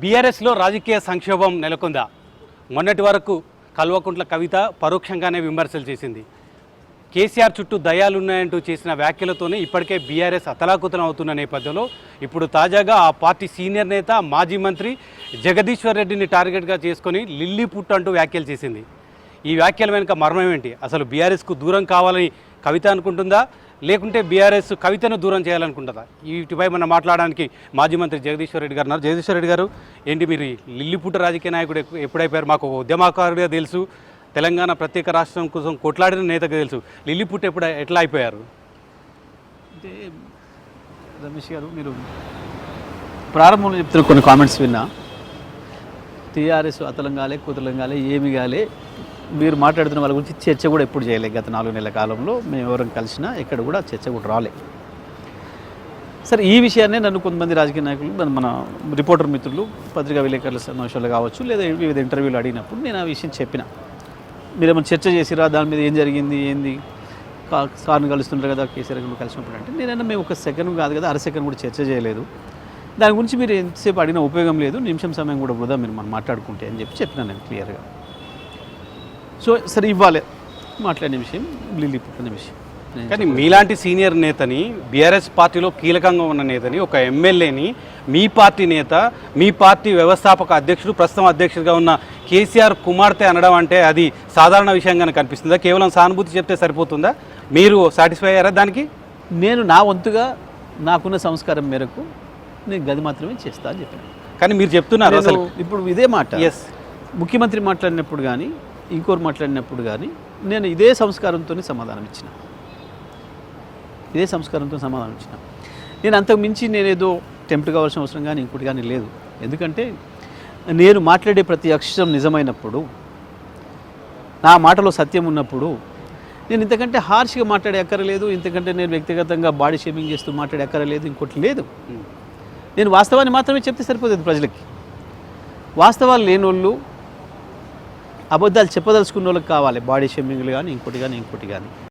బీఆర్ఎస్లో రాజకీయ సంక్షోభం నెలకొందా? మొన్నటి వరకు కల్వకుంట్ల కవిత పరోక్షంగానే విమర్శలు చేసింది. కేసీఆర్ చుట్టూ దయాలున్నాయంటూ చేసిన వ్యాఖ్యలతోనే ఇప్పటికే బీఆర్ఎస్ అతలాకుతలం అవుతున్న నేపథ్యంలో ఇప్పుడు తాజాగా ఆ పార్టీ సీనియర్ నేత మాజీ మంత్రి జగదీశ్వర్ రెడ్డిని టార్గెట్గా చేసుకొని లిల్లీ పుట్టు అంటూ వ్యాఖ్యలు చేసింది. ఈ వ్యాఖ్యల వెనుక మర్మం ఏంటి? అసలు బీఆర్ఎస్కు దూరం కావాలని కవిత అనుకుంటుందా, లేకుంటే బీఆర్ఎస్ కవితను దూరం చేయాలనుకుంటుందా? వీటిపై మనం మాట్లాడడానికి మాజీ మంత్రి జగదీశ్వర్ రెడ్డి గారు ఉన్నారు. జగదీశ్వర్ రెడ్డి గారు, ఏంటి మీరు లిల్లిపుట్ట రాజకీయ నాయకుడు ఎప్పుడైపోయారు? మాకు ఉద్యమకారుడిగా తెలుసు, తెలంగాణ ప్రత్యేక రాష్ట్రం కోసం కొట్లాడిన నేతగా తెలుసు. లిల్లిపుట్ట ఎట్లా అయిపోయారు? అంటే రమేష్ గారు, మీరు ప్రారంభంలో చెప్తున్న కొన్ని కామెంట్స్ విన్నా, టీఆర్ఎస్ అతలం కాలే, కుతలం కాలే, ఏమి కాలే, మీరు మాట్లాడుతున్న వాళ్ళ గురించి చర్చ కూడా ఎప్పుడు చేయలేదు. గత 4 నెలల కాలంలో మేము ఎవరం కలిసినా ఎక్కడ కూడా చర్చ కూడా రాలే. సరే, ఈ విషయాన్నే నన్ను కొంతమంది రాజకీయ నాయకులు, మన రిపోర్టర్ మిత్రులు, పత్రికా విలేకరుల సమావేశాలు కావచ్చు, లేదా వివిధ ఇంటర్వ్యూలు అడిగినప్పుడు నేను ఆ విషయం చెప్పిన. మీరేమైనా చర్చ చేసిరా, దాని మీద ఏం జరిగింది, ఏంది, సార్ని కలుస్తుంటారు కదా, కేసీఆర్ కలిసినప్పుడు అంటే నేనన్నా మేము ఒక సెకండ్ కాదు కదా, అర సెకండ్ కూడా చర్చ చేయలేదు, దాని గురించి మీరు ఎంతసేపు అడిగిన ఉపయోగం లేదు, నిమిషం సమయం కూడా వృధా మీరు మనం మాట్లాడుకుంటే అని చెప్పిన నేను క్లియర్గా. సో సరే, ఇవ్వాలి మాట్లాడిన విషయం లిల్లీపుట్టిన విషయం. కానీ మీలాంటి సీనియర్ నేతని, బీఆర్ఎస్ పార్టీలో కీలకంగా ఉన్న నేతని, ఒక ఎమ్మెల్యేని, మీ పార్టీ నేత, మీ పార్టీ వ్యవస్థాపక అధ్యక్షుడు, ప్రస్తుతం అధ్యక్షుడిగా ఉన్న కేసీఆర్ కుమార్తె అనడం అంటే అది సాధారణ విషయంగానే కనిపిస్తుందా? కేవలం సానుభూతి చెప్తే సరిపోతుందా? మీరు సాటిస్ఫై అయ్యారా దానికి? నేను నా వంతుగా నాకున్న సంస్కారం మేరకు నేను గది మాత్రమే చేస్తా అని చెప్పాను. కానీ మీరు చెప్తున్నారు అసలు ఇప్పుడు ఇదే మాట. ఎస్, ముఖ్యమంత్రి మాట్లాడినప్పుడు కానీ, ఇంకోరు మాట్లాడినప్పుడు కానీ నేను ఇదే సంస్కారంతో సమాధానం ఇచ్చిన. నేను అంతకు మించి నేనేదో టెంప్ట్ కావాల్సిన అవసరం కానీ ఇంకోటి కానీ లేదు. ఎందుకంటే నేను మాట్లాడే ప్రతి అక్షరం నిజమైనప్పుడు, నా మాటలో సత్యం ఉన్నప్పుడు నేను ఇంతకంటే హార్ష్గా మాట్లాడే అక్కరలేదు, ఇంతకంటే నేను వ్యక్తిగతంగా బాడీ షేమింగ్ చేస్తూ మాట్లాడే అక్కరలేదు, ఇంకోటి లేదు. నేను వాస్తవాన్ని మాత్రమే చెప్తే సరిపోతుంది ప్రజలకి. వాస్తవాలు లేనోళ్ళు, అబద్ధాలు చెప్పదలుచుకున్న వాళ్ళకి కావాలి బాడీ షేమింగ్లు కానీ ఇంకోటి కానీ.